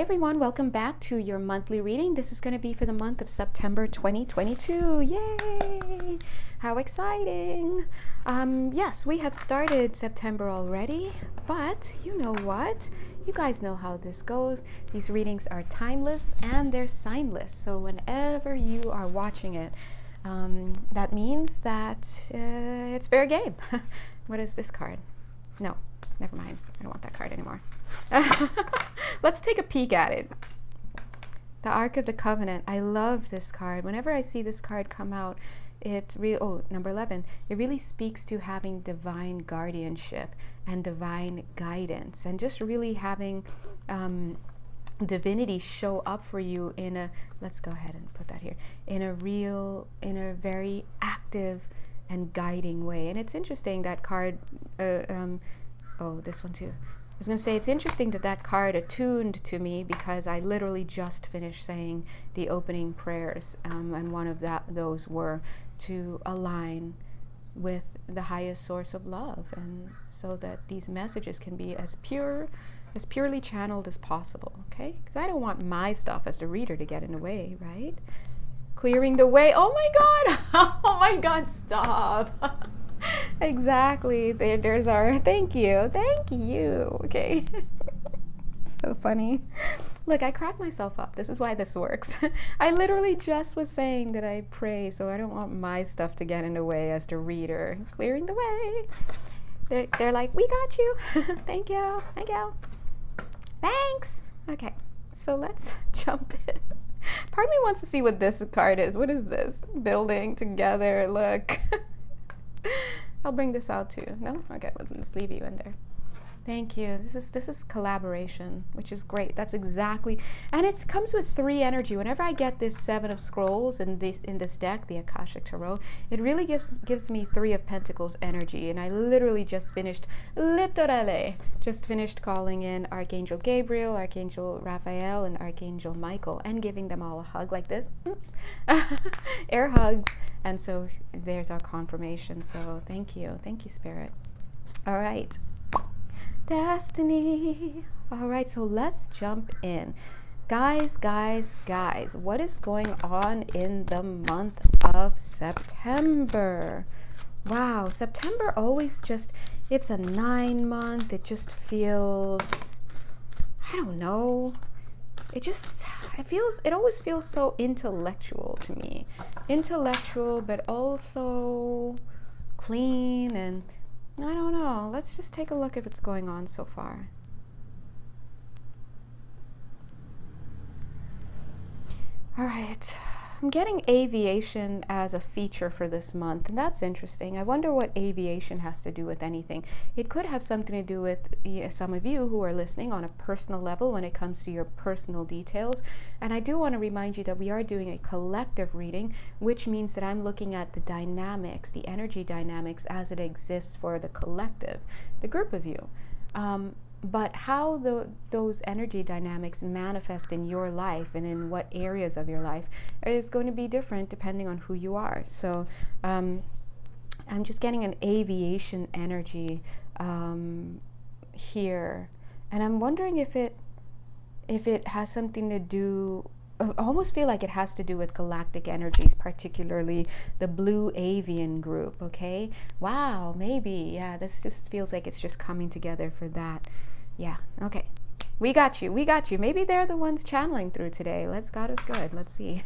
Everyone, welcome back to your monthly reading. This is going to be for the month of September 2022. Yay! How exciting! Yes, we have started September already, but you know what? You guys know how this goes. These readings are timeless and they're signless. So whenever you are watching it, that means that it's fair game. What is this card? No, never mind. I don't want that card anymore. Let's take a peek at it. The Ark of the Covenant. I love this card. Whenever I see this card come out, number 11, it really speaks to having divine guardianship and divine guidance, and just really having divinity show up for you in a, let's go ahead and put that here, in a very active and guiding way. And it's interesting that card, this one too. I was going to say, it's interesting that card attuned to me because I literally just finished saying the opening prayers, and one of those were to align with the highest source of love, and so that these messages can be as purely channeled as possible, okay? Because I don't want my stuff as the reader to get in the way, right? Clearing the way. Oh my God! Oh my God! Stop! Exactly. There's our thank you. Okay. So funny. Look, I crack myself up. This is why this works. I literally just was saying that I pray, so I don't want my stuff to get in the way as the reader. Clearing the way. They're like, we got you. Thank you. Thanks. Okay, so let's jump in. Part of me wants to see what this card is. What is this? Building together. Look. I'll bring this out too. No? Okay, let's leave you in there. Thank you. This is collaboration, which is great. That's exactly, and it comes with 3 energy. Whenever I get this 7 of Scrolls in this deck, the Akashic Tarot, it really gives me 3 of Pentacles energy. And I literally just finished calling in Archangel Gabriel, Archangel Raphael, and Archangel Michael, and giving them all a hug like this. Air hugs. And so there's our confirmation. So thank you, Spirit. All right. Destiny. All right, so let's jump in. Guys, what is going on in the month of September? Wow, September always it's a 9 month. It just feels, I don't know. It always feels so intellectual to me. Intellectual, but also clean, and I don't know. Let's just take a look at what's going on so far. All right. I'm getting aviation as a feature for this month, and that's interesting. I wonder what aviation has to do with anything. It could have something to do with some of you who are listening on a personal level when it comes to your personal details. And I do want to remind you that we are doing a collective reading, which means that I'm looking at the dynamics, the energy dynamics as it exists for the collective, the group of you. But how those energy dynamics manifest in your life and in what areas of your life is going to be different depending on who you are. So I'm just getting an aviation energy here, and I'm wondering if it has something to do. I almost feel like it has to do with galactic energies, particularly the Blue Avian group. Okay, wow, maybe, yeah. This just feels like it's just coming together for that. Yeah, okay. We got you. Maybe they're the ones channeling through today. God is good. Let's see.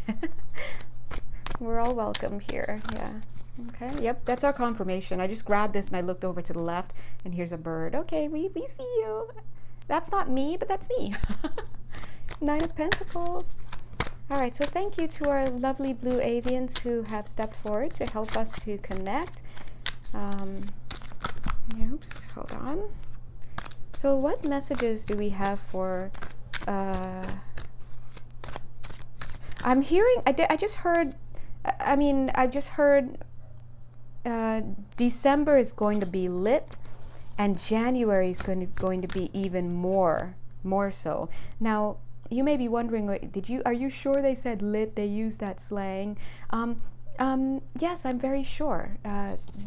We're all welcome here. Yeah. Okay. Yep, that's our confirmation. I just grabbed this and I looked over to the left, and here's a bird. Okay, we see you. That's not me, but that's me. 9 of Pentacles. All right, so thank you to our lovely Blue Avians who have stepped forward to help us to connect. Oops, hold on. So what messages do we have for, I'm hearing, I just heard December is going to be lit, and January is going to be even more so. Now, you may be wondering, are you sure they said lit? They used that slang. Yes, I'm very sure.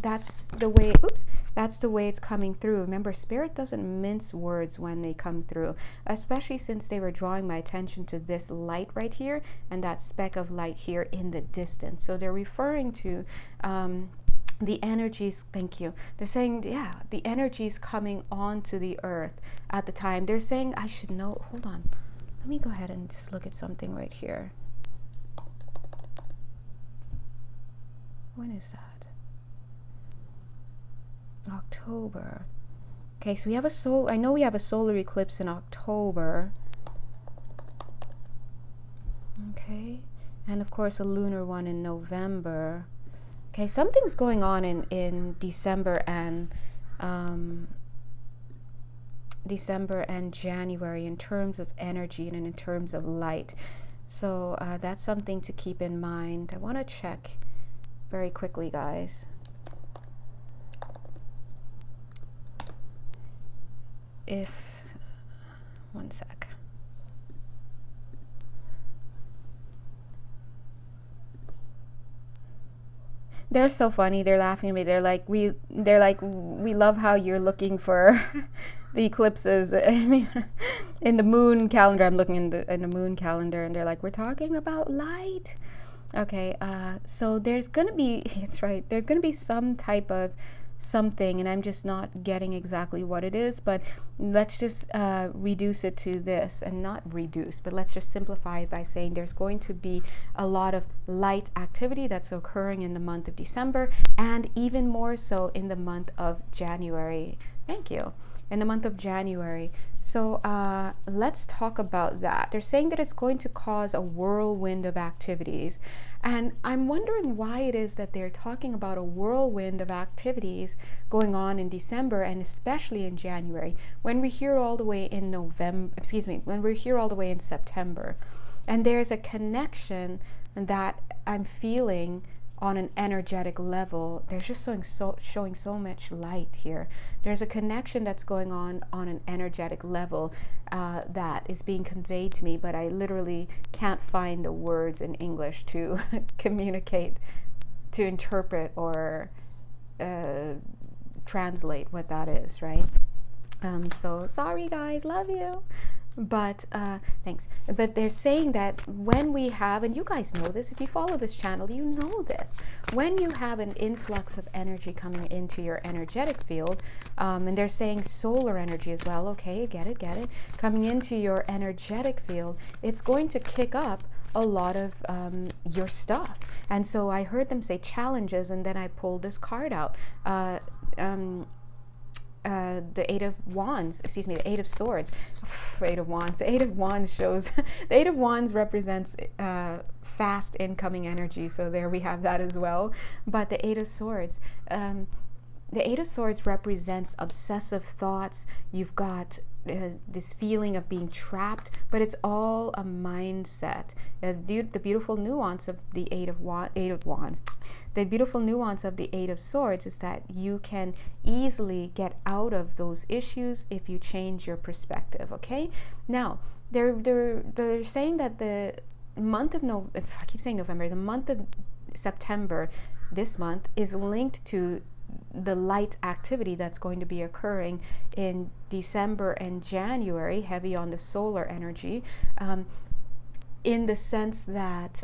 That's the way. Oops, that's the way it's coming through. Remember, Spirit doesn't mince words when they come through, especially since they were drawing my attention to this light right here and that speck of light here in the distance. So they're referring to the energies. Thank you. They're saying, yeah, the energies coming onto the earth at the time. They're saying, I should know. Hold on. Let me go ahead and just look at something right here. When is that? October. Okay, so we have I know we have a solar eclipse in October. Okay, and of course a lunar one in November. Okay, something's going on in December and January in terms of energy and in terms of light. So that's something to keep in mind. I want to check very quickly, guys. One sec. They're so funny. They're laughing at me. They're like, we love how you're looking for the eclipses. I mean, in the moon calendar, I'm looking in the moon calendar, and they're like, we're talking about light. Okay, so there's gonna be, it's right, there's gonna be some type of something, and I'm just not getting exactly what it is, but let's just reduce it to this, and not reduce, but let's just simplify it by saying there's going to be a lot of light activity that's occurring in the month of December, and even more so in the month of January. Thank you. In the month of January. So let's talk about that. They're saying that it's going to cause a whirlwind of activities. And I'm wondering why it is that they're talking about a whirlwind of activities going on in December and especially in January, when we're here all the way in when we're here all the way in September. And there's a connection that I'm feeling on an energetic level. They're just showing so much light here. There's a connection that's going on an energetic level that is being conveyed to me, but I literally can't find the words in English to communicate, to interpret or translate what that is, right? So sorry guys, love you. But thanks. But they're saying that when we have, and you guys know this, if you follow this channel, you know this, when you have an influx of energy coming into your energetic field, and they're saying solar energy as well, okay, get it, coming into your energetic field, it's going to kick up a lot of your stuff. And so I heard them say challenges, and then I pulled this card out. The Eight of Wands, the Eight of Swords. Eight of Wands. The Eight of Wands shows, the Eight of Wands represents fast incoming energy. So there we have that as well. But the Eight of Swords, represents obsessive thoughts. You've got this feeling of being trapped, but it's all a mindset. The beautiful nuance of the Eight of Wands, the beautiful nuance of the Eight of Swords is that you can easily get out of those issues if you change your perspective. Okay, now they're saying that the month of November, I keep saying November, the month of September, this month is linked to the light activity that's going to be occurring in December and January, heavy on the solar energy, in the sense that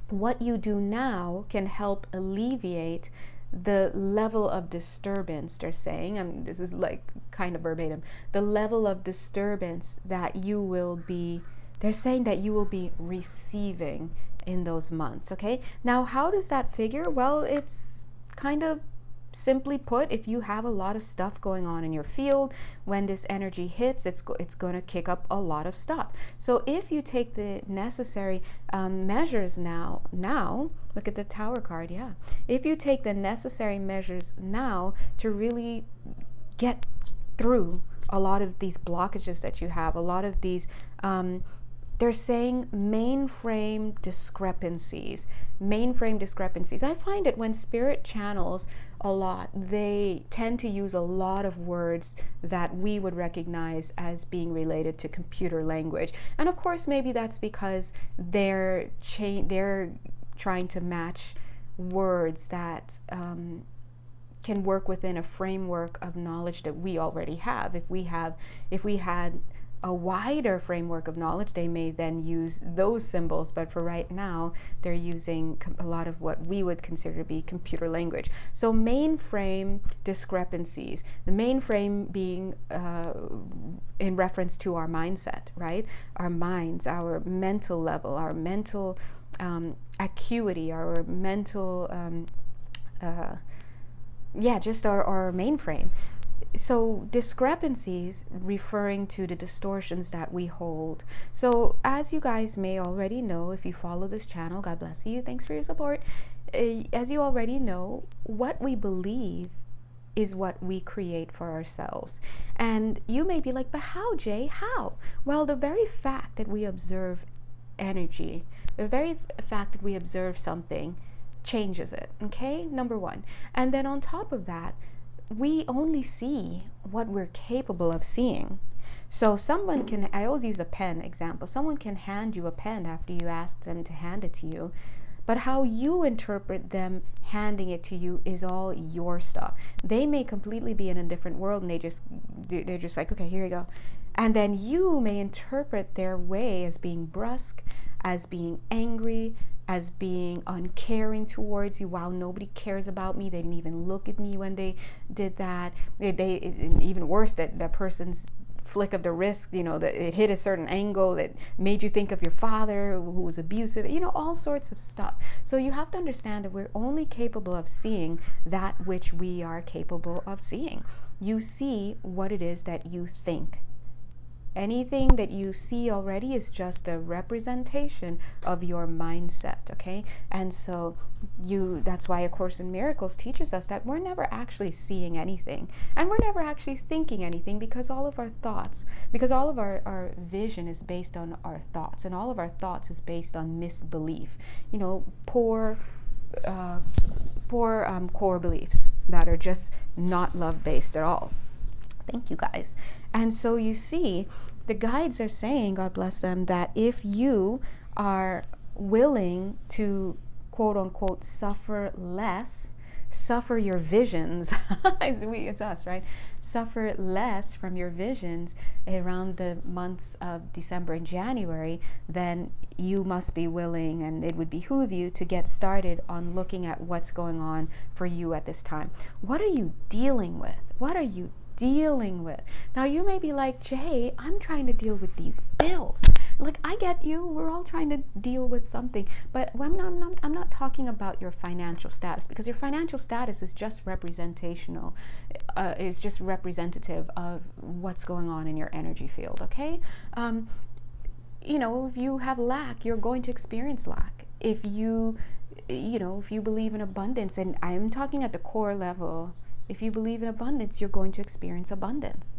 what you do now can help alleviate the level of disturbance. They're saying, this is like kind of verbatim, the level of disturbance that you will be, they're saying that you will be receiving in those months. Okay, now how does that figure? Well, it's kind of simply put, if you have a lot of stuff going on in your field, when this energy hits, it's going to kick up a lot of stuff. So if you take the necessary measures now, look at the Tower card, yeah. If you take the necessary measures now to really get through a lot of these blockages that you have, a lot of these they're saying mainframe discrepancies. I find it when spirit channels a lot, they tend to use a lot of words that we would recognize as being related to computer language. And of course, maybe that's because they're trying to match words that can work within a framework of knowledge that we already have. If we had a wider framework of knowledge, they may then use those symbols, but for right now they're using a lot of what we would consider to be computer language. So mainframe discrepancies, the mainframe being in reference to our mindset, right? Our minds, our mental level, our mental acuity, our mental just our mainframe. So discrepancies referring to the distortions that we hold. So as you guys may already know, if you follow this channel, God bless you, thanks for your support. As you already know, what we believe is what we create for ourselves. And you may be like, but how, Jay? How? Well, the very fact that we observe energy, the very fact that we observe something changes it, okay? Number one. And then on top of that, we only see what we're capable of seeing. So someone can, I always use a pen example, someone can hand you a pen after you ask them to hand it to you, but how you interpret them handing it to you is all your stuff. They may completely be in a different world and they're just like, okay, here you go. And then you may interpret their way as being brusque, as being angry, as being uncaring towards you. Wow, nobody cares about me. They didn't even look at me when they did that. Even worse, that person's flick of the wrist, that it hit a certain angle that made you think of your father who was abusive, all sorts of stuff. So you have to understand that we're only capable of seeing that which we are capable of seeing. You see what it is that you think. Anything that you see already is just a representation of your mindset, okay? And so that's why A Course in Miracles teaches us that we're never actually seeing anything, and we're never actually thinking anything, because all of our vision is based on our thoughts, and all of our thoughts is based on misbelief, poor core beliefs that are just not love-based at all. Thank you, guys. And so you see, the guides are saying, God bless them, that if you are willing to, quote unquote, suffer less, suffer your visions, it's us, right? Suffer less from your visions around the months of December and January, then you must be willing, and it would behoove you to get started on looking at what's going on for you at this time. What are you dealing with? What are you dealing with? Now you may be like, Jay, I'm trying to deal with these bills. Like, I get you, we're all trying to deal with something, but I'm not talking about your financial status, because your financial status is just representational, is just representative of what's going on in your energy field, okay? If you have lack, you're going to experience lack. If you believe in abundance, and I'm talking at the core level, if you believe in abundance, you're going to experience abundance.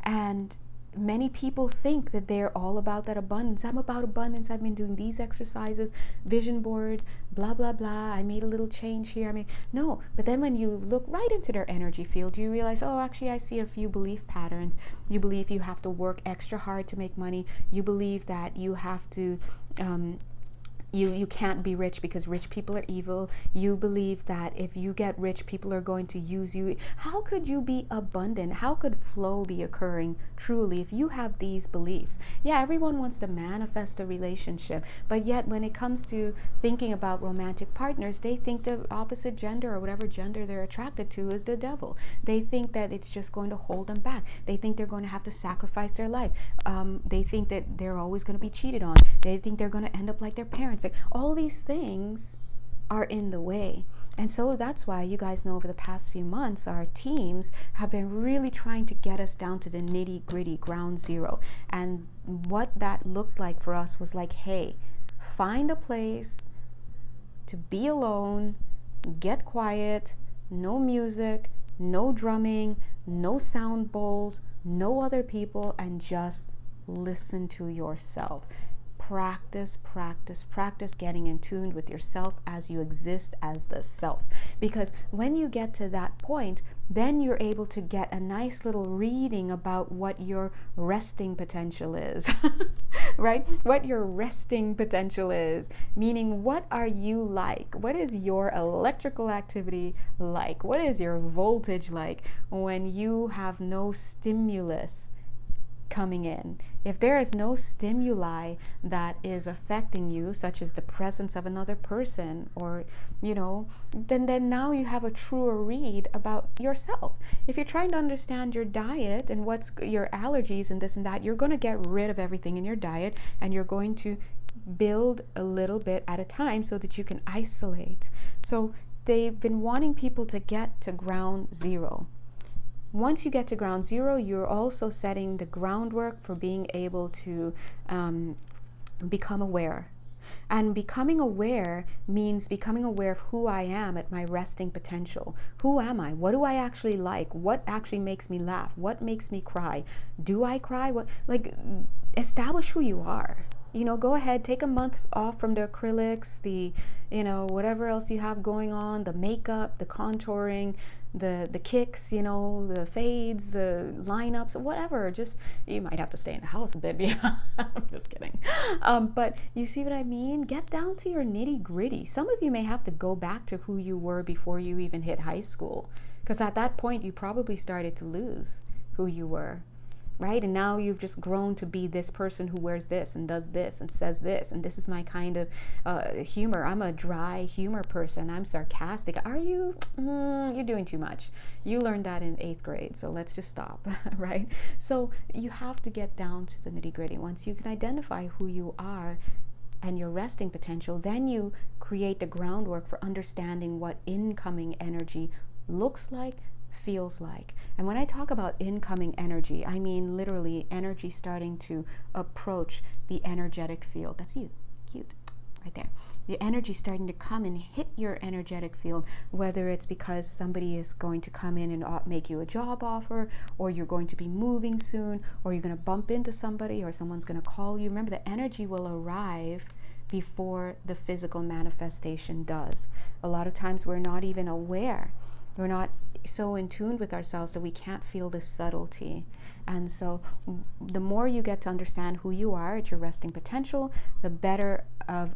And many people think that they're all about that abundance. I'm about abundance. I've been doing these exercises, vision boards, blah, blah, blah. I made a little change here. No. But then when you look right into their energy field, you realize, oh, actually, I see a few belief patterns. You believe you have to work extra hard to make money. You believe that you have to... You can't be rich because rich people are evil. You believe that if you get rich, people are going to use you. How could you be abundant? How could flow be occurring truly if you have these beliefs? Yeah, everyone wants to manifest a relationship, but yet when it comes to thinking about romantic partners, they think the opposite gender or whatever gender they're attracted to is the devil. They think that it's just going to hold them back. They think they're going to have to sacrifice their life. They think that they're always going to be cheated on. They think they're going to end up like their parents. Like, all these things are in the way. And so that's why you guys know over the past few months, our teams have been really trying to get us down to the nitty gritty, ground zero. And what that looked like for us was like, hey, find a place to be alone, get quiet, no music, no drumming, no sound bowls, no other people, and just listen to yourself. Practice getting in tune with yourself as you exist as the self. Because when you get to that point, then you're able to get a nice little reading about what your resting potential is, right? What your resting potential is, meaning what are you like? What is your electrical activity like? What is your voltage like when you have no stimulus coming in? If there is no stimuli that is affecting you, such as the presence of another person, or then now you have a truer read about yourself. If you're trying to understand your diet and what's your allergies and this and that, you're going to get rid of everything in your diet, and you're going to build a little bit at a time so that you can isolate. So they've been wanting people to get to ground zero. Once you get to ground zero, you're also setting the groundwork for being able to become aware. And becoming aware means becoming aware of who I am at my resting potential. Who am I? What do I actually like? What actually makes me laugh? What makes me cry? Do I cry? Establish who you are. Go ahead, take a month off from the acrylics, the, whatever else you have going on, the makeup, the contouring, the kicks, the fades, the lineups, whatever. Just, you might have to stay in the house a bit. I'm just kidding. But you see what I mean? Get down to your nitty gritty. Some of you may have to go back to who you were before you even hit high school, because at that point you probably started to lose who you were. Right? And now you've just grown to be this person who wears this and does this and says this, and this is my kind of humor. I'm a dry humor person. I'm sarcastic. Are you? You're doing too much. You learned that in 8th grade, so let's just stop, right? So you have to get down to the nitty-gritty. Once you can identify who you are and your resting potential, then you create the groundwork for understanding what incoming energy looks like, feels like. And when I talk about incoming energy, I mean literally energy starting to approach the energetic field. That's you. Cute. Right there. The energy starting to come and hit your energetic field, whether it's because somebody is going to come in and make you a job offer, or you're going to be moving soon, or you're going to bump into somebody, or someone's going to call you. Remember, the energy will arrive before the physical manifestation does. A lot of times we're not even aware. We're not so in tune with ourselves that we can't feel this subtlety. And so the more you get to understand who you are at your resting potential, the better of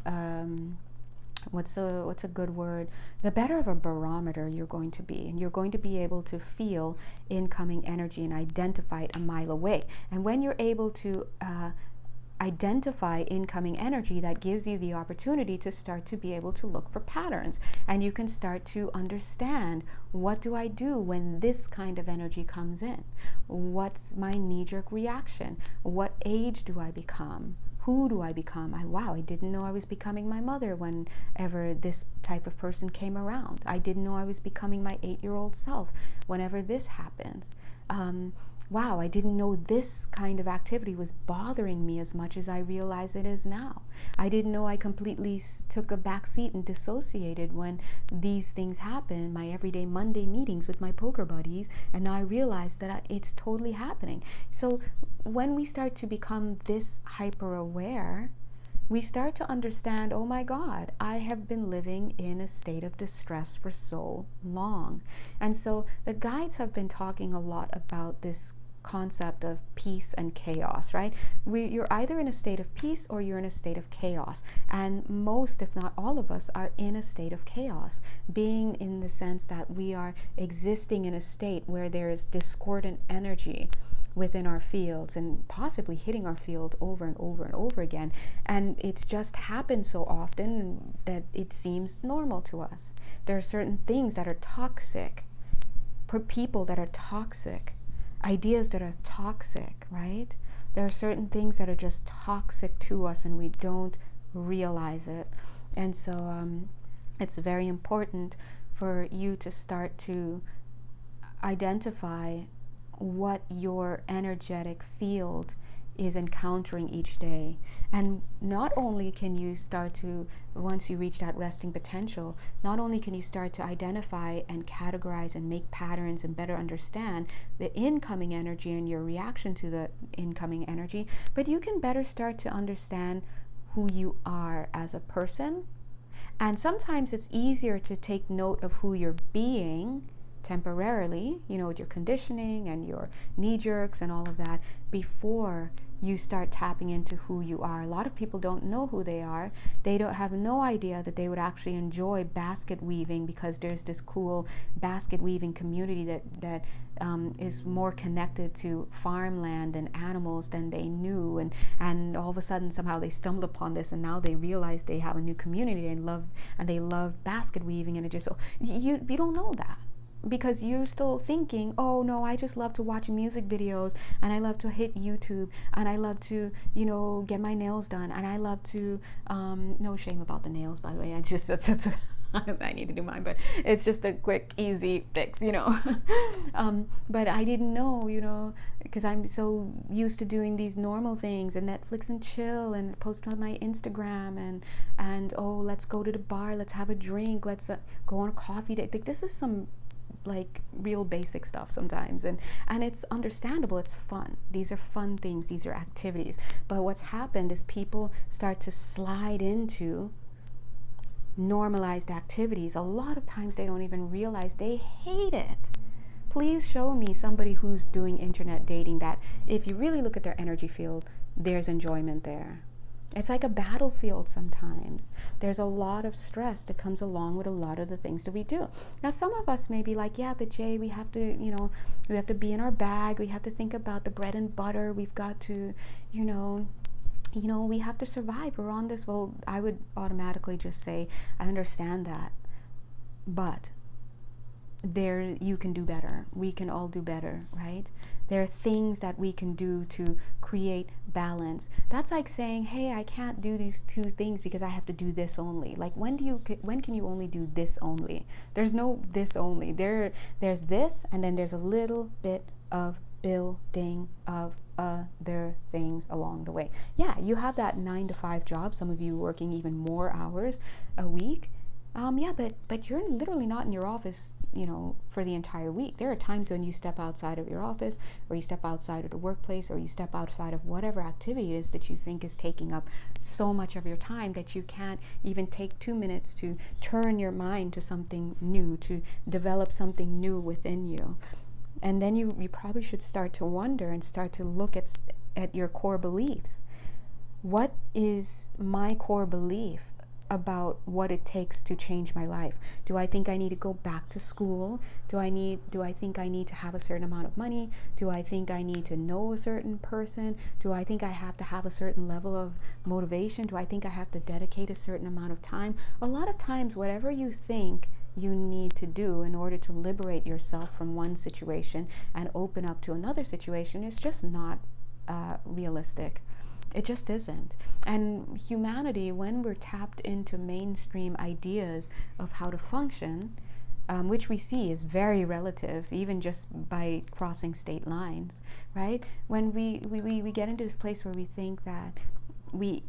what's a good word? The better of a barometer you're going to be, and you're going to be able to feel incoming energy and identify it a mile away. And when you're able to identify incoming energy, that gives you the opportunity to start to be able to look for patterns, and you can start to understand, what do I do when this kind of energy comes in? What's my knee-jerk reaction? What age do I become? Who do I become? I didn't know I was becoming my mother whenever this type of person came around. I didn't know I was becoming my 8-year-old self whenever this happens. I didn't know this kind of activity was bothering me as much as I realize it is now. I didn't know I completely took a back seat and dissociated when these things happen, my everyday Monday meetings with my poker buddies, and now I realize that it's totally happening. So when we start to become this hyper aware, we start to understand, oh my God, I have been living in a state of distress for so long. And so the guides have been talking a lot about this concept of peace and chaos, right? You're either in a state of peace or you're in a state of chaos. And most, if not all of us, are in a state of chaos, being in the sense that we are existing in a state where there is discordant energy within our fields, and possibly hitting our field over and over and over again. And it's just happened so often that it seems normal to us. There are certain things that are toxic, people that are toxic, ideas that are toxic, right? There are certain things that are just toxic to us and we don't realize it. And so it's very important for you to start to identify what your energetic field is encountering each day. And not only can you start to, once you reach that resting potential, not only can you start to identify and categorize and make patterns and better understand the incoming energy and your reaction to the incoming energy, but you can better start to understand who you are as a person. And sometimes it's easier to take note of who you're being temporarily, with your conditioning and your knee jerks and all of that, before you start tapping into who you are. A lot of people don't know who they are. They don't have no idea that they would actually enjoy basket weaving, because there's this cool basket weaving community that is more connected to farmland and animals than they knew, and all of a sudden somehow they stumbled upon this, and now they realize they have a new community and they love basket weaving. And it just, you don't know that, because you're still thinking, oh no, I just love to watch music videos, and I love to hit YouTube, and I love to, get my nails done, and I love to, no shame about the nails, by the way, I need to do mine, but it's just a quick, easy fix, but I didn't know, because I'm so used to doing these normal things, and Netflix and chill, and post on my Instagram, and oh, let's go to the bar, let's have a drink, let's go on a coffee date. Like, this is some like real basic stuff sometimes, and it's understandable. It's fun. These are fun things. These are activities. But what's happened is people start to slide into normalized activities. A lot of times they don't even realize they hate it. Please show me somebody who's doing internet dating that, if you really look at their energy field, there's enjoyment there. It's like a battlefield sometimes. There's a lot of stress that comes along with a lot of the things that we do. Now, some of us may be like, yeah, but Jay, we have to, we have to be in our bag. We have to think about the bread and butter. We've got to, we have to survive. We're on this. Well, I would automatically just say, I understand that, but you can do better. We can all do better, right? There are things that we can do to create balance. That's like saying, hey, I can't do these two things because I have to do this only. Like, when can you only do this only? There's no this only. There's this, and then there's a little bit of building of other things along the way. Yeah, you have that 9-to-5 job. Some of you working even more hours a week. But you're literally not in your office, for the entire week. There are times when you step outside of your office, or you step outside of the workplace, or you step outside of whatever activity it is that you think is taking up so much of your time that you can't even take 2 minutes to turn your mind to something new, to develop something new within you. And then you probably should start to wonder and start to look at your core beliefs. What is my core belief about what it takes to change my life? Do I think I need to go back to school? Do I think I need to have a certain amount of money? Do I think I need to know a certain person? Do I think I have to have a certain level of motivation? Do I think I have to dedicate a certain amount of time? A lot of times, whatever you think you need to do in order to liberate yourself from one situation and open up to another situation is just not realistic. It just isn't. And humanity, when we're tapped into mainstream ideas of how to function, which we see is very relative, even just by crossing state lines, right? When we get into this place where we think that we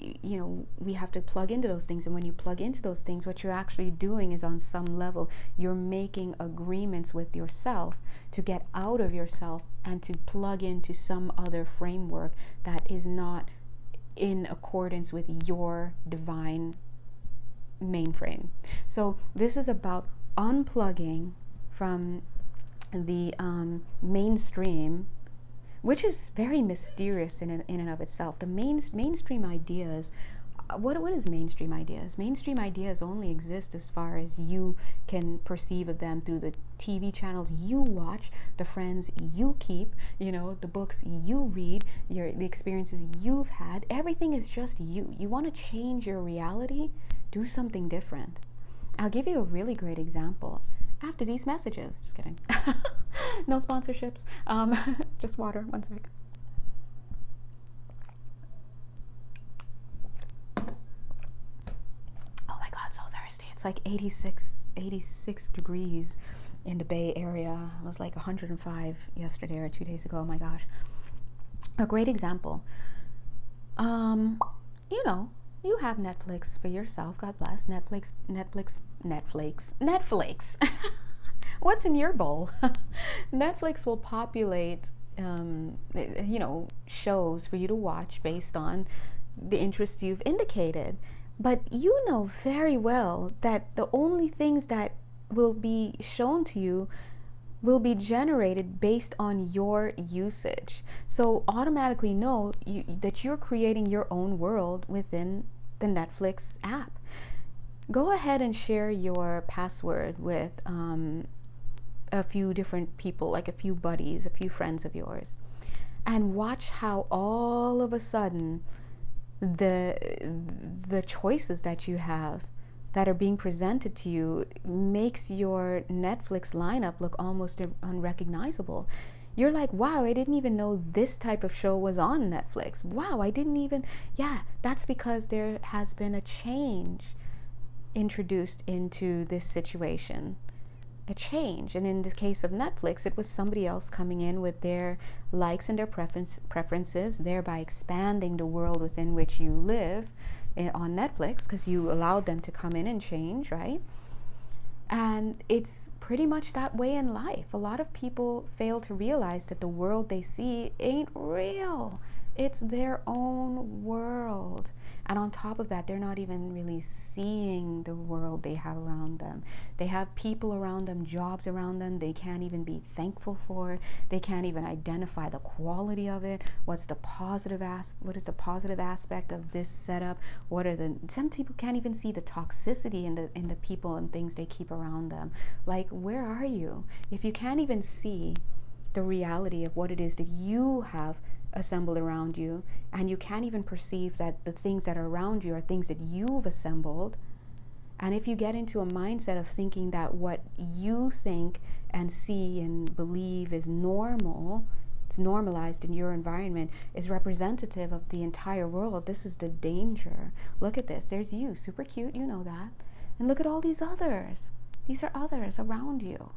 have to plug into those things, and when you plug into those things, what you're actually doing is, on some level, you're making agreements with yourself to get out of yourself and to plug into some other framework that is not in accordance with your divine mainframe. So this is about unplugging from the mainstream, which is very mysterious in and of itself. The mainstream ideas, what is mainstream ideas? Mainstream ideas only exist as far as you can perceive of them through the TV channels you watch, the friends you keep, the books you read, the experiences you've had. Everything is just you. You want to change your reality? Do something different. I'll give you a really great example after these messages. Just kidding. No sponsorships. Just water. One sec. Like 86 degrees in the Bay Area. It was like 105 yesterday or 2 days ago. Oh my gosh. A great example. You have Netflix for yourself. God bless. Netflix. What's in your bowl? Netflix will populate shows for you to watch based on the interests you've indicated. But you know very well that the only things that will be shown to you will be generated based on your usage. So automatically know that you're creating your own world within the Netflix app. Go ahead and share your password with a few different people, like a few buddies, a few friends of yours, and watch how all of a sudden the choices that you have that are being presented to you makes your Netflix lineup look almost unrecognizable. You're like, wow, I didn't even know this type of show was on Netflix. Wow, I didn't even, yeah, that's because there has been a change introduced into this situation. A change. And in the case of Netflix, it was somebody else coming in with their likes and their preferences, thereby expanding the world within which you live on Netflix, because you allowed them to come in and change, right? And it's pretty much that way in life. A lot of people fail to realize that the world they see ain't real. It's their own world. And on top of that, they're not even really seeing the world they have around them. They have people around them, jobs around them they can't even be thankful for. They can't even identify the quality of it. What is the positive aspect of this setup? Some people can't even see the toxicity in the people and things they keep around them. Like, where are you? If you can't even see the reality of what it is that you have assembled around you, and you can't even perceive that the things that are around you are things that you've assembled, and if you get into a mindset of thinking that what you think and see and believe is normal, it's normalized in your environment, is representative of the entire world, this is the danger. Look at this. There's you, super cute, you know that. And look at all these others. These are others around you.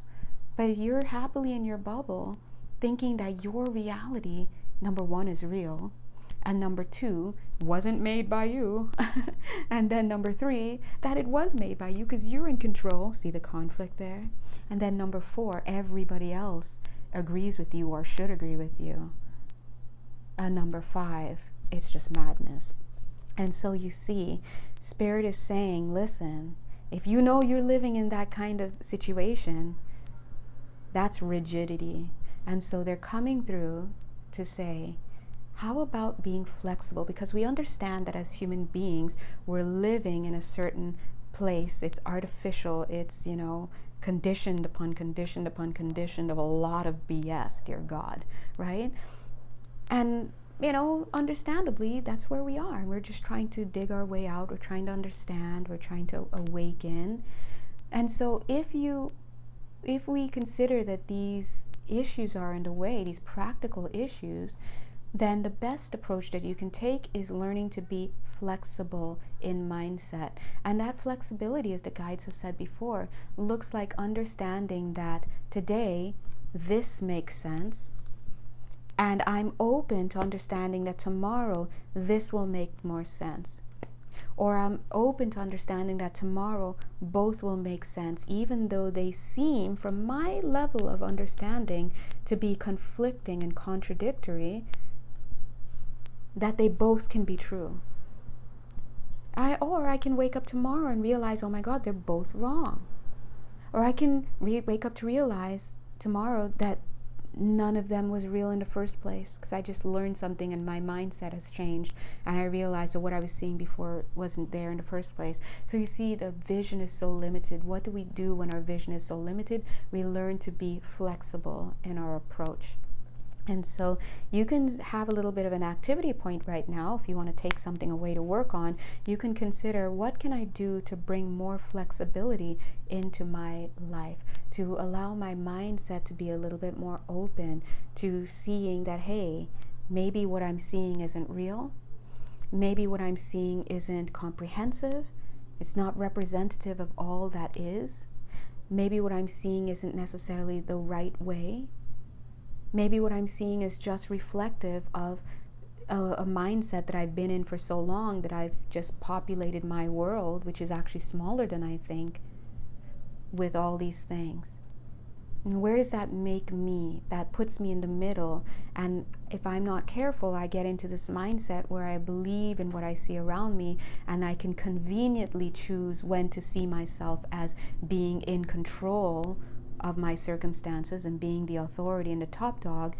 But you're happily in your bubble thinking that your reality, number one, is real, and number two, wasn't made by you, and then number three, that it was made by you because you're in control. See the conflict there? And then number four, everybody else agrees with you or should agree with you. And number five, it's just madness. And so you see, Spirit is saying, listen, if you know you're living in that kind of situation, that's rigidity. And so they're coming through to say, how about being flexible? Because we understand that as human beings, we're living in a certain place. It's artificial. It's, conditioned upon conditioned upon conditioned of a lot of BS, dear God, right? And, understandably, that's where we are. We're just trying to dig our way out. We're trying to understand. We're trying to awaken. And so if we consider that these issues are in the way, these practical issues, then the best approach that you can take is learning to be flexible in mindset. And that flexibility, as the guides have said before, looks like understanding that today this makes sense, and I'm open to understanding that tomorrow this will make more sense. Or I'm open to understanding that tomorrow both will make sense, even though they seem, from my level of understanding, to be conflicting and contradictory, that they both can be true. Or I can wake up tomorrow and realize, oh my God, they're both wrong. Or I can wake up to realize tomorrow that none of them was real in the first place, because I just learned something and my mindset has changed, and I realized that what I was seeing before wasn't there in the first place. So you see, the vision is so limited. What do we do when our vision is so limited? We learn to be flexible in our approach. And so you can have a little bit of an activity point right now. If you want to take something away to work on, you can consider, what can I do to bring more flexibility into my life, to allow my mindset to be a little bit more open to seeing that, hey, maybe what I'm seeing isn't real. Maybe what I'm seeing isn't comprehensive. It's not representative of all that is. Maybe what I'm seeing isn't necessarily the right way. Maybe what I'm seeing is just reflective of a mindset that I've been in for so long, that I've just populated my world, which is actually smaller than I think, with all these things. And where does that make me? That puts me in the middle. And if I'm not careful, I get into this mindset where I believe in what I see around me, and I can conveniently choose when to see myself as being in control of my circumstances and being the authority and the top dog,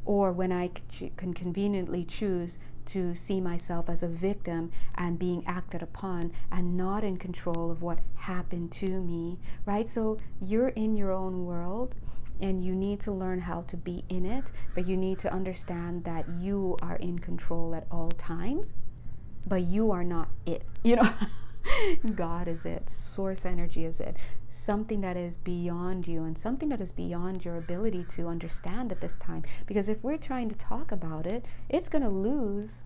or when I can conveniently choose to see myself as a victim and being acted upon and not in control of what happened to me, right? So you're in your own world and you need to learn how to be in it, but you need to understand that you are in control at all times, but you are not it, you know. God is it, source energy is it, something that is beyond you and something that is beyond your ability to understand at this time. Because if we're trying to talk about it, it's going to lose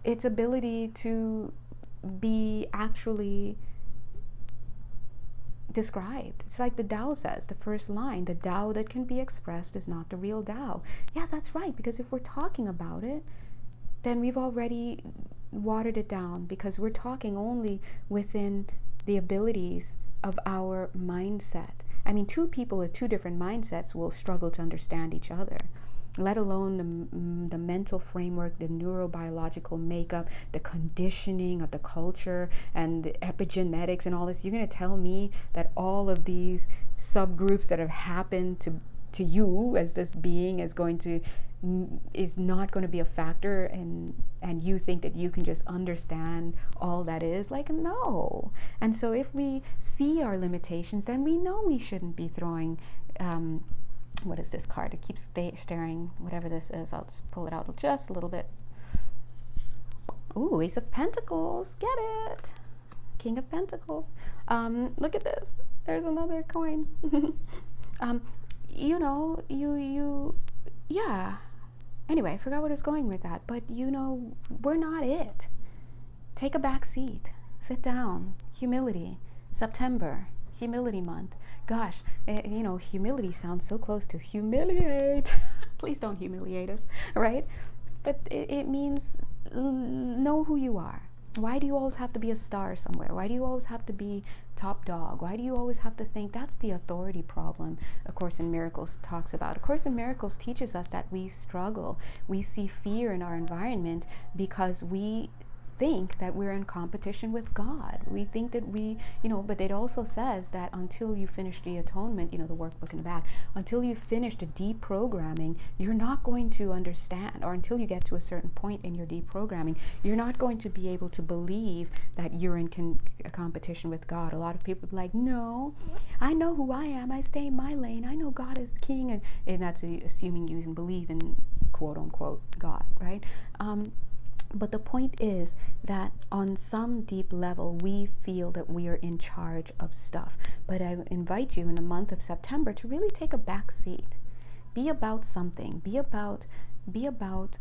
its ability to be actually described. It's like the Tao says, the first line, the Tao that can be expressed is not the real Tao. Yeah, that's right, because if we're talking about it, then we've already watered it down, because we're talking only within the abilities of our mindset. I mean, two people with two different mindsets will struggle to understand each other, let alone the mental framework, the neurobiological makeup, the conditioning of the culture and the epigenetics and all this. You're going to tell me that all of these subgroups that have happened to you as this being is not going to be a factor, and you think that you can just understand all that is? Like, no. And so if we see our limitations, then we know we shouldn't be throwing what is this card? It keeps staring, whatever this is. I'll just pull it out just a little bit. Ooh, Ace of Pentacles, get it. King of Pentacles. Look at this, there's another coin. You know, yeah. Anyway, I forgot what I was going with that, but you know, we're not it. Take a back seat, sit down, humility. September, humility month. Gosh, you know, humility sounds so close to humiliate. Please don't humiliate us, right? But it means know who you are. Why do you always have to be a star somewhere? Why do you always have to be top dog? Why do you always have to think? That's the authority problem A Course in Miracles talks about. A Course in Miracles teaches us that we struggle. We see fear in our environment because we think that we're in competition with God. We think that we, you know, but it also says that until you finish the atonement, you know, the workbook in the back, until you finish the deprogramming, you're not going to understand, or until you get to a certain point in your deprogramming, you're not going to be able to believe that you're in a competition with God. A lot of people are like, no, I know who I am. I stay in my lane. I know God is king. And that's assuming you can believe in quote unquote God, right? But the point is that on some deep level, we feel that we are in charge of stuff. But I invite you in the month of September to really take a back seat. Be about something. Be about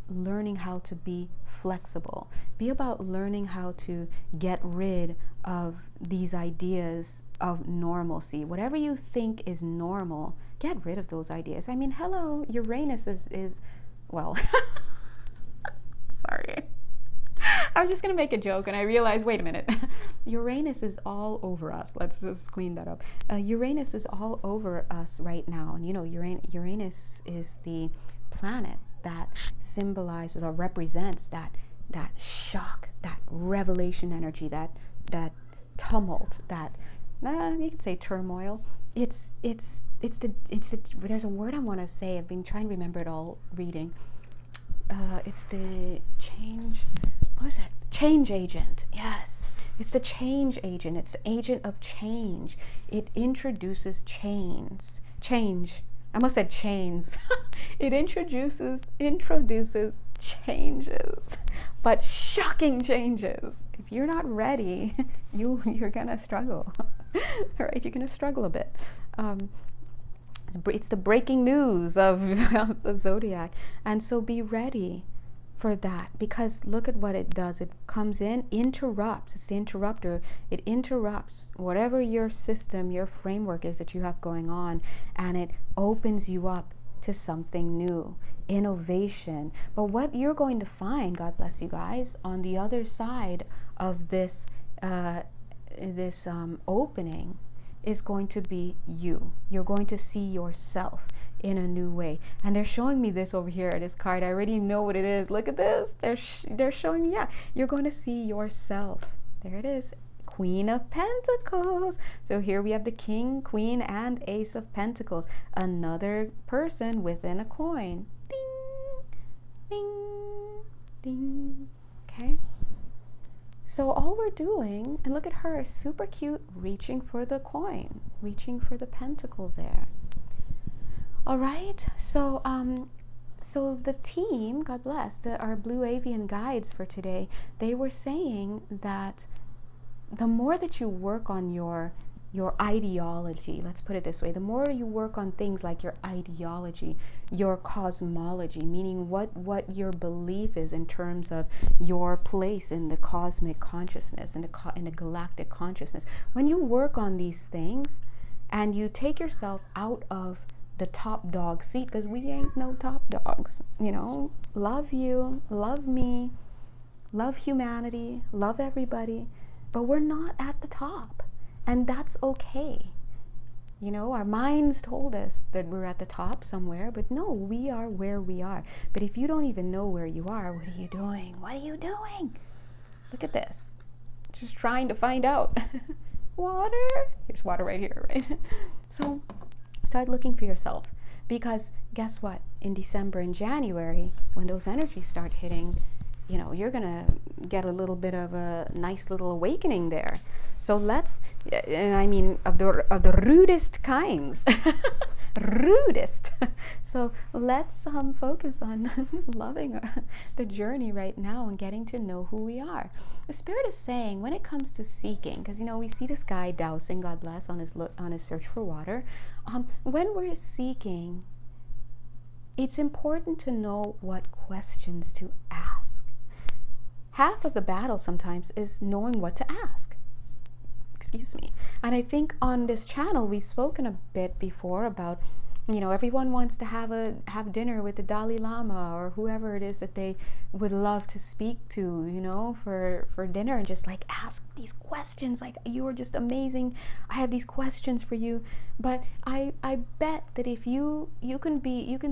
learning how to be flexible. Be about learning how to get rid of these ideas of normalcy. Whatever you think is normal, get rid of those ideas. I mean, hello, Uranus is well, sorry. I was just going to make a joke and I realized, wait a minute, Uranus is all over us. Let's just clean that up. Uranus is all over us right now. And you know, Uranus is the planet that symbolizes or represents that shock, that revelation energy, that tumult, that you could say turmoil. It's the there's a word I want to say. I've been trying to remember it all reading. It's the change. What is that? Change agent. Yes. It's the change agent. It's the agent of change. It introduces change. I almost said chains. It introduces changes, but shocking changes. If you're not ready, you're gonna struggle. All right, you're gonna struggle a bit. It's the breaking news of the zodiac, and so be ready for that, because look at what it does. It comes in, interrupts. It's the interrupter. It interrupts whatever your system, your framework is that you have going on, and it opens you up to something new, innovation. But what you're going to find, God bless you guys, on the other side of this opening is going to be you. You're going to see yourself in a new way. And they're showing me this over here, this card. I already know what it is. Look at this. They're showing me, yeah, you're going to see yourself. There it is. Queen of Pentacles. So here we have the King, Queen, and Ace of Pentacles. Another person within a coin. Ding, ding, ding. Okay. So all we're doing, and look at her, super cute, reaching for the coin, reaching for the pentacle there. All right. So so the team, God bless, our Blue Avian guides for today, they were saying that the more that you work on your ideology, let's put it this way, the more you work on things like your ideology, your cosmology, meaning what your belief is in terms of your place in the cosmic consciousness, in the galactic consciousness. When you work on these things and you take yourself out of the top dog seat, because we ain't no top dogs, you know, love you, love me, love humanity, love everybody, but we're not at the top. And that's okay. You know, our minds told us that we're at the top somewhere, but no, we are where we are. But if you don't even know where you are, what are you doing? What are you doing? Look at this. Just trying to find out. Water. Here's water right here, right? So start looking for yourself, because guess what? In December and January, when those energies start hitting, you know, you're gonna get a little bit of a nice little awakening there. So let's, and I mean of the rudest kinds, rudest. So let's focus on loving the journey right now and getting to know who we are. The Spirit is saying, when it comes to seeking, because you know we see this guy dousing, God bless, on his search for water. When we're seeking, it's important to know what questions to ask. Half of the battle sometimes is knowing what to ask. Excuse me. And I think on this channel we've spoken a bit before about, you know, everyone wants to have dinner with the Dalai Lama or whoever it is that they would love to speak to, you know, for dinner, and just like ask these questions, like, you are just amazing, I have these questions for you. But I bet that if you can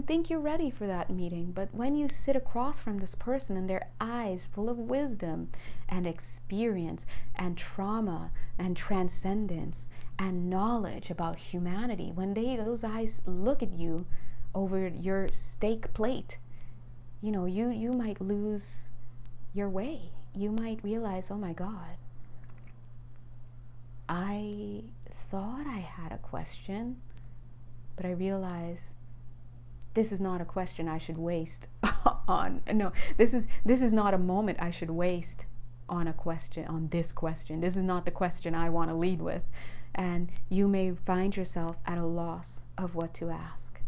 think you're ready for that meeting, but when you sit across from this person and their eyes full of wisdom and experience and trauma and transcendence and knowledge about humanity, when those eyes look at you over your steak plate, you know, you might lose your way. You might realize, oh my God, I thought I had a question, but I realized this is not a question I should waste on. No, this is not a moment I should waste on this question. This is not the question I want to lead with. And you may find yourself at a loss of what to ask.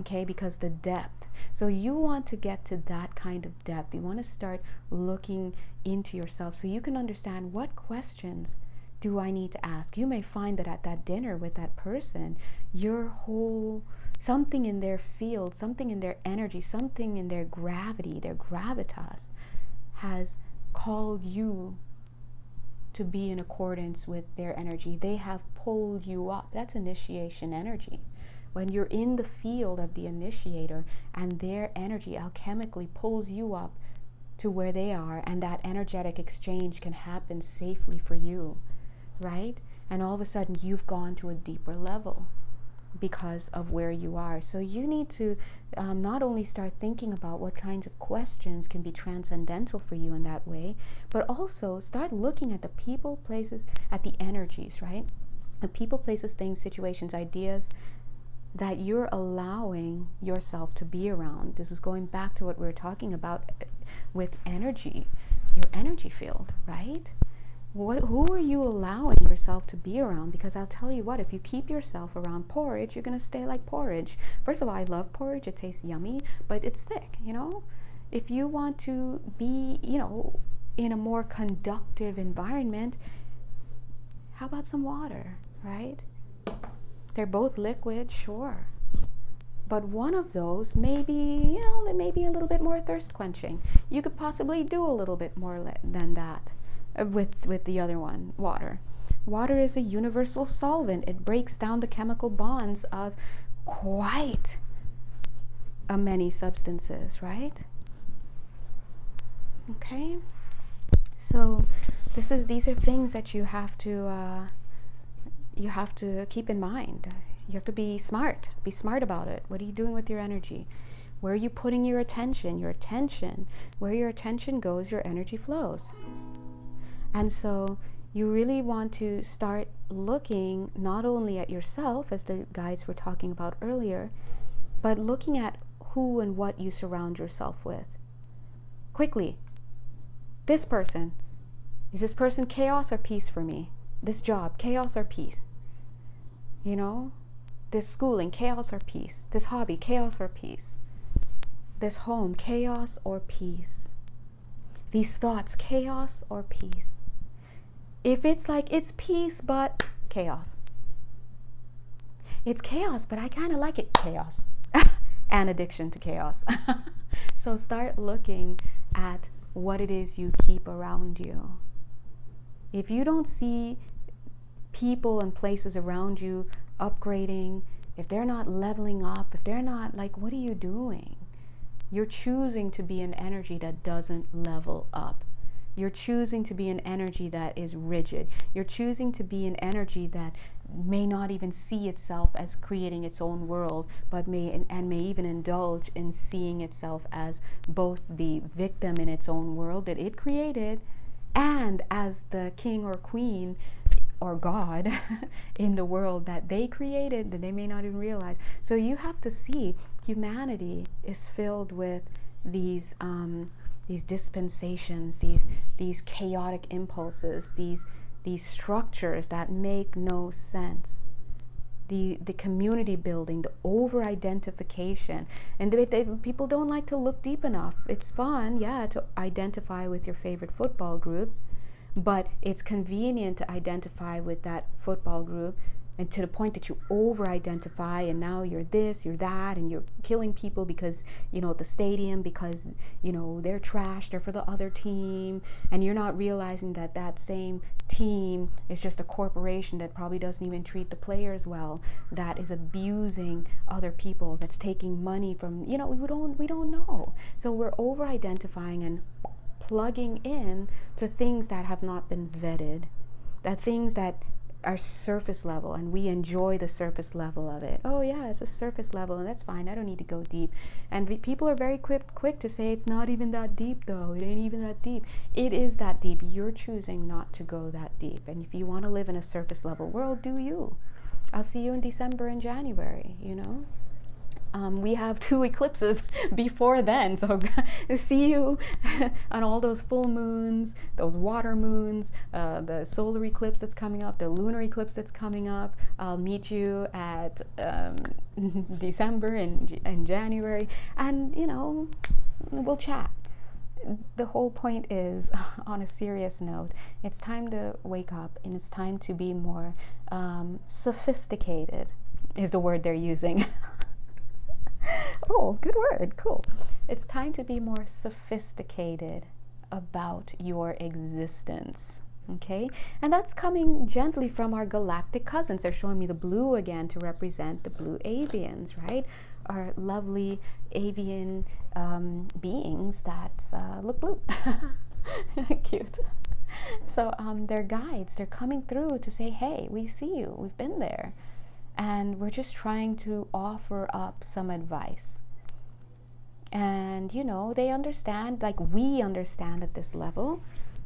Okay, because the depth. So you want to get to that kind of depth. You want to start looking into yourself so you can understand, what questions do I need to ask? You may find that at that dinner with that person, your whole, something in their field, something in their energy, something in their gravity, their gravitas has called you to be in accordance with their energy. They have pulled you up. That's initiation energy. When you're in the field of the initiator and their energy alchemically pulls you up to where they are, and that energetic exchange can happen safely for you, right? And all of a sudden you've gone to a deeper level because of where you are. So you need to not only start thinking about what kinds of questions can be transcendental for you in that way, but also start looking at the people, places, at the energies, right? The people, places, things, situations, ideas that you're allowing yourself to be around. This is going back to what we were talking about with energy, your energy field, right? Who are you allowing yourself to be around? Because I'll tell you what, if you keep yourself around porridge, you're going to stay like porridge. First of all, I love porridge. It tastes yummy, but it's thick, you know? If you want to be, you know, in a more conductive environment, how about some water, right? They're both liquid, sure. But one of those may be, you know, it may be a little bit more thirst quenching. You could possibly do a little bit more than that. With the other one, water. Water is a universal solvent. It breaks down the chemical bonds of quite many substances, right? Okay, so These are things that you have to keep in mind. You have to be smart about it. What are you doing with your energy? Where are you putting your attention? Where your attention goes, your energy flows. And so you really want to start looking not only at yourself, as the guides were talking about earlier, but looking at who and what you surround yourself with. Quickly, this person, is this person chaos or peace for me? This job, chaos or peace? This schooling, chaos or peace? This hobby, chaos or peace? This home, chaos or peace? These thoughts, chaos or peace? If it's like it's peace but chaos. It's chaos, but I kind of like it chaos. An addiction to chaos. So start looking at what it is you keep around you. If you don't see people and places around you upgrading, if they're not leveling up, if they're not what are you doing? You're choosing to be an energy that doesn't level up. You're choosing to be an energy that is rigid. You're choosing to be an energy that may not even see itself as creating its own world, but may even indulge in seeing itself as both the victim in its own world that it created and as the king or queen or God in the world that they created that they may not even realize. So you have to see humanity is filled with these dispensations, these chaotic impulses, these structures that make no sense. The community building, the over-identification. And people don't like to look deep enough. It's fun, to identify with your favorite football group, but it's convenient to identify with that football group and to the point that you over-identify, and now you're this, you're that, and you're killing people because, at the stadium, because, they're trash, they're for the other team, and you're not realizing that same team is just a corporation that probably doesn't even treat the players well, that is abusing other people, that's taking money from, we don't know. So we're over-identifying and plugging in to things that have not been vetted, that things that are surface level, and we enjoy the surface level of it. Oh yeah, it's a surface level, and that's fine. I don't need to go deep. And people are very quick to say it's not even that deep, though. It ain't even that deep. It is that deep. You're choosing not to go that deep. And if you want to live in a surface level world, do you? I'll see you in December and January. We have 2 eclipses before then, so see you on all those full moons, those water moons, the solar eclipse that's coming up, the lunar eclipse that's coming up. I'll meet you at December and January, and we'll chat. The whole point is, on a serious note, it's time to wake up, and it's time to be more sophisticated, is the word they're using. Oh, good word. Cool. It's time to be more sophisticated about your existence. Okay? And that's coming gently from our galactic cousins. They're showing me the blue again to represent the Blue Avians, right? Our lovely avian beings that look blue. Cute. So they're guides. They're coming through to say, hey, we see you. We've been there. And we're just trying to offer up some advice. And, they understand, we understand at this level,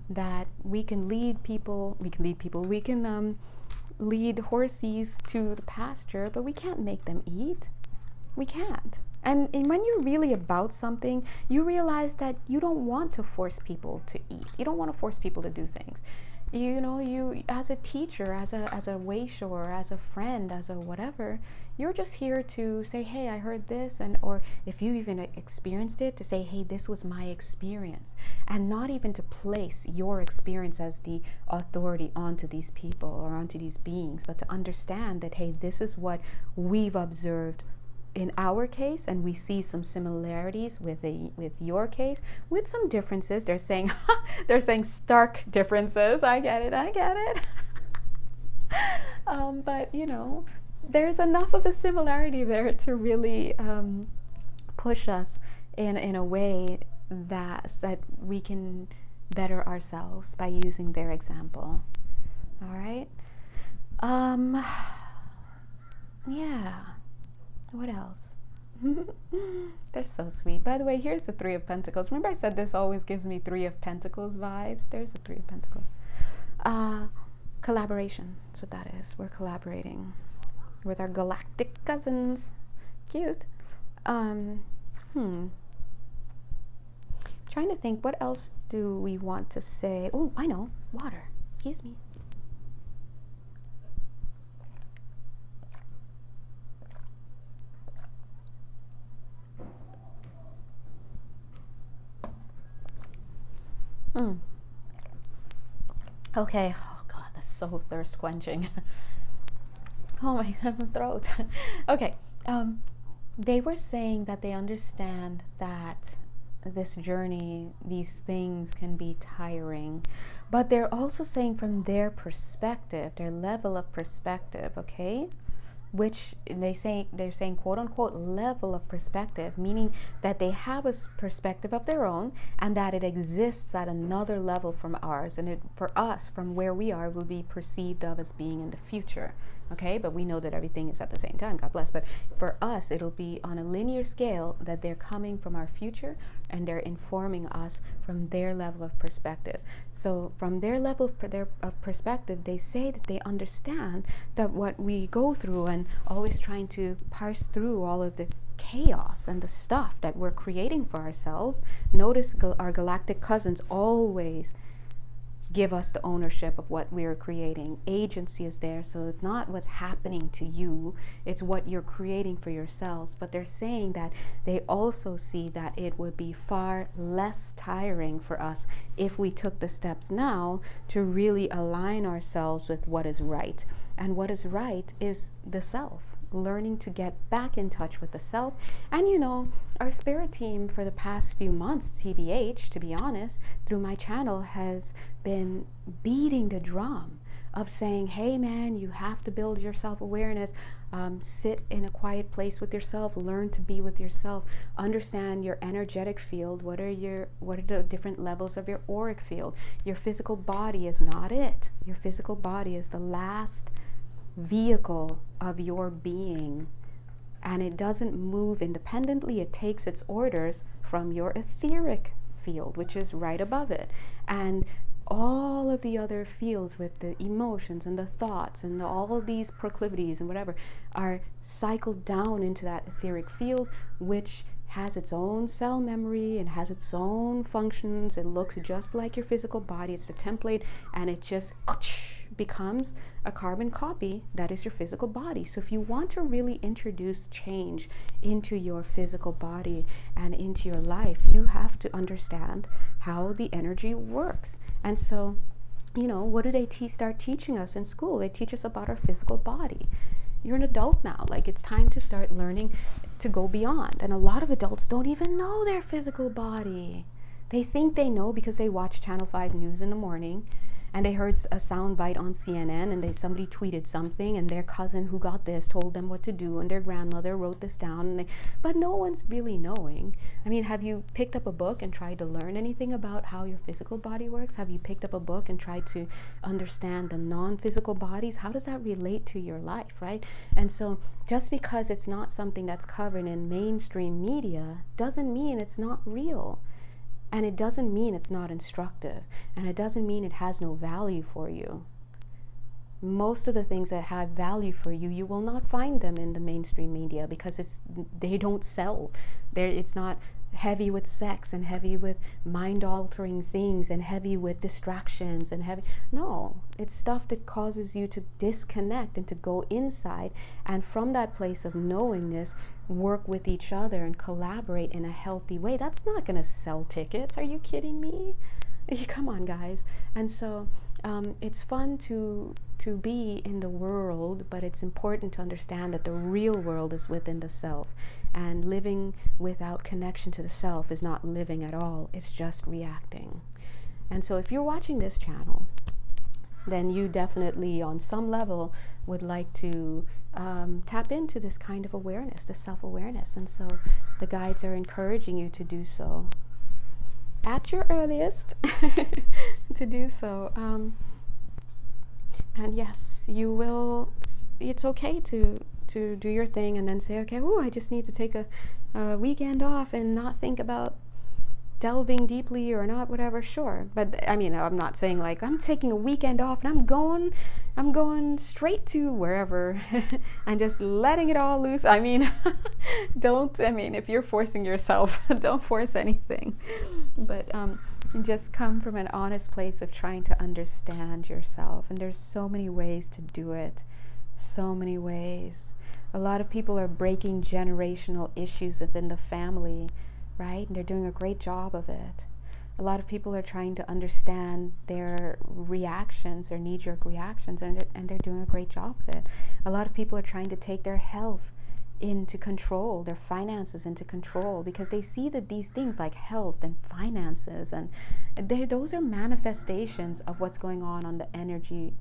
that we can lead people, we can lead horses to the pasture, but we can't make them eat. We can't. And when you're really about something, you realize that you don't want to force people to eat. You don't want to force people to do things. You as a teacher, as a way shower, as a friend, as a whatever, you're just here to say, hey, I heard this, or if you even experienced it, to say, hey, this was my experience, and not even to place your experience as the authority onto these people or onto these beings, but to understand that, hey, this is what we've observed in our case, and we see some similarities with your case, with some differences. They're saying stark differences. I get it. But there's enough of a similarity there to really push us in a way that we can better ourselves by using their example. All right. Yeah. What else? They're so sweet. By the way, here's the Three of Pentacles. Remember I said this always gives me Three of Pentacles vibes? There's the Three of Pentacles. Collaboration. That's what that is. We're collaborating with our galactic cousins. Cute. Trying to think, what else do we want to say? Oh, I know. Water. Excuse me. Okay. Oh God, that's so thirst quenching. Oh my throat. Okay. They were saying that they understand that this journey, these things can be tiring, but they're also saying from their perspective, their level of perspective, okay? Which they're saying quote unquote level of perspective, meaning that they have a perspective of their own and that it exists at another level from ours, and it, for us, from where we are, will be perceived of as being in the future. Okay, but we know that everything is at the same time, God bless. But for us, it'll be on a linear scale, that they're coming from our future and they're informing us from their level of perspective. So from their level of perspective, they say that they understand that what we go through, and always trying to parse through all of the chaos and the stuff that we're creating for ourselves. Notice our galactic cousins always give us the ownership of what we're creating. Agency is there, so it's not what's happening to you, it's what you're creating for yourselves. But they're saying that they also see that it would be far less tiring for us if we took the steps now to really align ourselves with what is right. And what is right is the self. Learning to get back in touch with the self. And you know, our spirit team for the past few months, TBH, to be honest, through my channel, has been beating the drum of saying, hey man, you have to build your self-awareness, sit in a quiet place with yourself, learn to be with yourself, understand your energetic field. What are the different levels of your auric field? Your physical body is not it. Your physical body is the last vehicle of your being, and it doesn't move independently. It takes its orders from your etheric field, which is right above it, and all of the other fields with the emotions and the thoughts and all of these proclivities and whatever are cycled down into that etheric field, which has its own cell memory and has its own functions. It looks just like your physical body. It's the template, and it just becomes a carbon copy that is your physical body. So if you want to really introduce change into your physical body and into your life, you have to understand how the energy works. And so, you know, what do they start teaching us in school? They teach us about our physical body. You're an adult now. Like, it's time to start learning to go beyond. And a lot of adults don't even know their physical body. They think they know because they watch Channel 5 News in the morning, and they heard a sound bite on CNN, and somebody tweeted something, and their cousin who got this told them what to do, and their grandmother wrote this down, but no one's really knowing. I mean, have you picked up a book and tried to learn anything about how your physical body works? Have you picked up a book and tried to understand the non-physical bodies? How does that relate to your life, right? And so just because it's not something that's covered in mainstream media doesn't mean it's not real. And it doesn't mean it's not instructive. And it doesn't mean it has no value for you. Most of the things that have value for you, you will not find them in the mainstream media, because they don't sell. It's not heavy with sex and heavy with mind-altering things and heavy with distractions and heavy. No, it's stuff that causes you to disconnect and to go inside, and from that place of knowingness, work with each other and collaborate in a healthy way. That's not going to sell tickets. Are you kidding me? Come on, guys. And so it's fun to be in the world, but it's important to understand that the real world is within the self, and living without connection to the self is not living at all. It's just reacting. And so if you're watching this channel, then you definitely on some level would like to tap into this kind of awareness, the self-awareness. And so the guides are encouraging you to do so. at your earliest to do so. And yes, you will. It's okay to do your thing and then say, okay, I just need to take a weekend off and not think about delving deeply or not, whatever. Sure, but I mean, I'm not saying like I'm taking a weekend off and I'm going straight to wherever and just letting it all loose. I mean, if you're forcing yourself, don't force anything, but just come from an honest place of trying to understand yourself. And there's so many ways to do it, so many ways. A lot of people are breaking generational issues within the family, right? And they're doing a great job of it. A lot of people are trying to understand their reactions, their knee-jerk reactions, and they're doing a great job of it. A lot of people are trying to take their health into control, their finances into control, because they see that these things like health and finances, and those are manifestations of what's going on the energy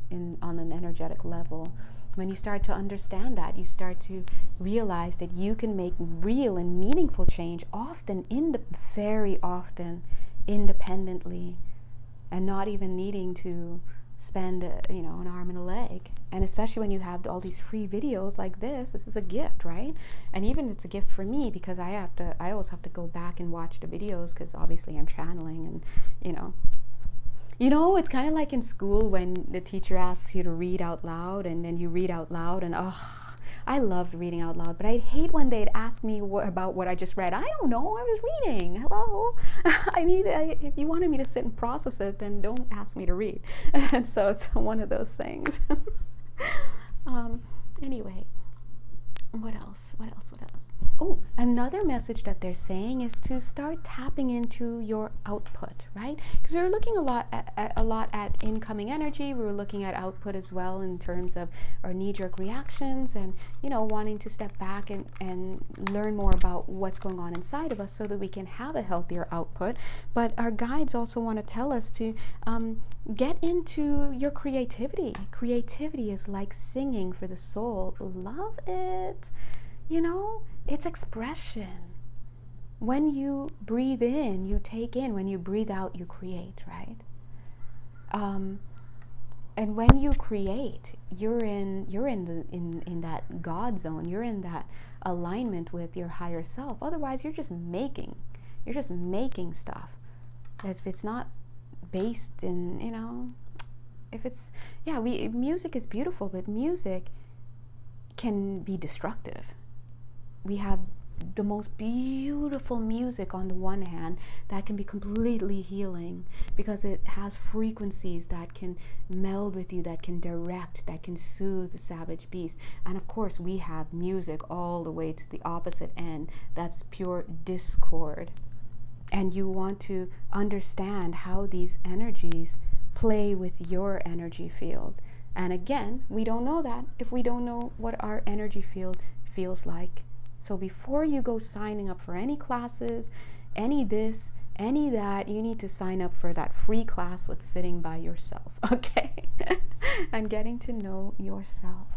on an energetic level. When you start to understand that, you start to realize that you can make real and meaningful change very often independently, and not even needing to spend an arm and a leg. And especially when you have all these free videos like this is a gift, right? And even it's a gift for me, because I always have to go back and watch the videos, because obviously I'm channeling, and it's kind of like in school when the teacher asks you to read out loud, and then you read out loud, and I loved reading out loud, but I hate when they'd ask me about what I just read. I don't know, I was reading. Hello. If you wanted me to sit and process it, then don't ask me to read. And so it's one of those things. Anyway, what else? Oh, another message that they're saying is to start tapping into your output, right? Because we were looking a lot at incoming energy. We were looking at output as well in terms of our knee-jerk reactions, and wanting to step back and learn more about what's going on inside of us so that we can have a healthier output. But our guides also want to tell us to get into your creativity. Creativity is like singing for the soul. Love it. It's expression. When you breathe in, you take in. When you breathe out, you create, right? And when you create, you're in that God zone. You're in that alignment with your higher self. Otherwise, you're just making stuff. If it's not based in, music is beautiful, but music can be destructive. We have the most beautiful music on the one hand that can be completely healing, because it has frequencies that can meld with you, that can direct, that can soothe the savage beast. And of course, we have music all the way to the opposite end that's pure discord. And you want to understand how these energies play with your energy field. And again, we don't know that if we don't know what our energy field feels like. So before you go signing up for any classes, any this, any that, you need to sign up for that free class with sitting by yourself, okay? And getting to know yourself.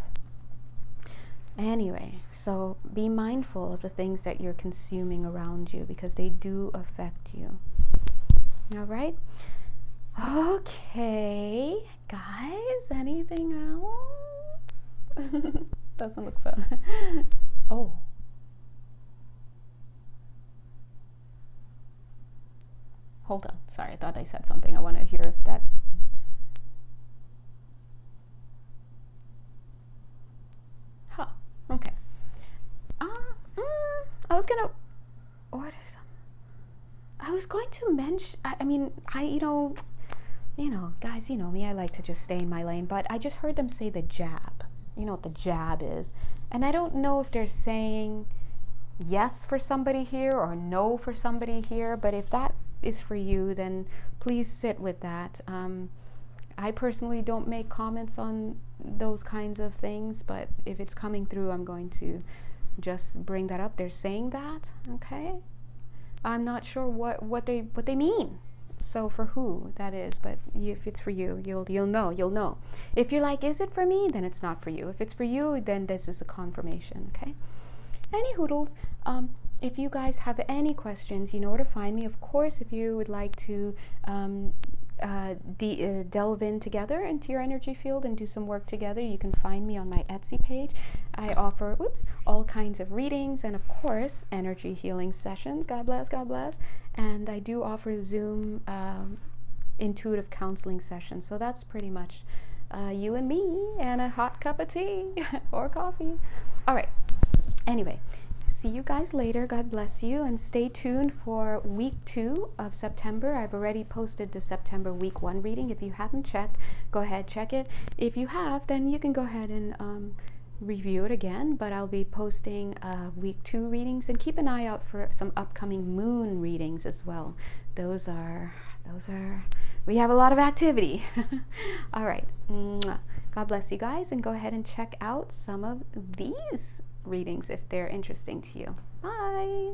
Anyway, so be mindful of the things that you're consuming around you, because they do affect you. All right? Okay, guys, anything else? Doesn't look so. Oh. Hold on. Sorry, I thought I said something. I want to hear if that. Huh. Okay. I was gonna order some. I was going to mention. Guys, you know me. I like to just stay in my lane. But I just heard them say the jab. You know what the jab is, and I don't know if they're saying yes for somebody here or no for somebody here. But if that is for you, then please sit with that. I personally don't make comments on those kinds of things, but if it's coming through, I'm going to just bring that up. They're saying that, okay? I'm not sure what they mean. So for who that is, but if it's for you, you'll know. If you're like, is it for me? Then it's not for you. If it's for you, then this is a confirmation, okay? Any hoodles. if you guys have any questions, you know where to find me. Of course, if you would like to delve in together into your energy field and do some work together, you can find me on my Etsy page. I offer all kinds of readings and, of course, energy healing sessions. God bless, God bless. And I do offer Zoom intuitive counseling sessions. So that's pretty much you and me and a hot cup of tea or coffee. All right. Anyway, see you guys later. God bless you, and stay tuned for week 2 of September. I've already posted the September week 1 reading. If you haven't checked, go ahead, check it. If you have, then you can go ahead and review it again, but I'll be posting week 2 readings, and keep an eye out for some upcoming moon readings as well. Those are we have a lot of activity. All right. God bless you guys, and go ahead and check out some of these readings if they're interesting to you. Bye.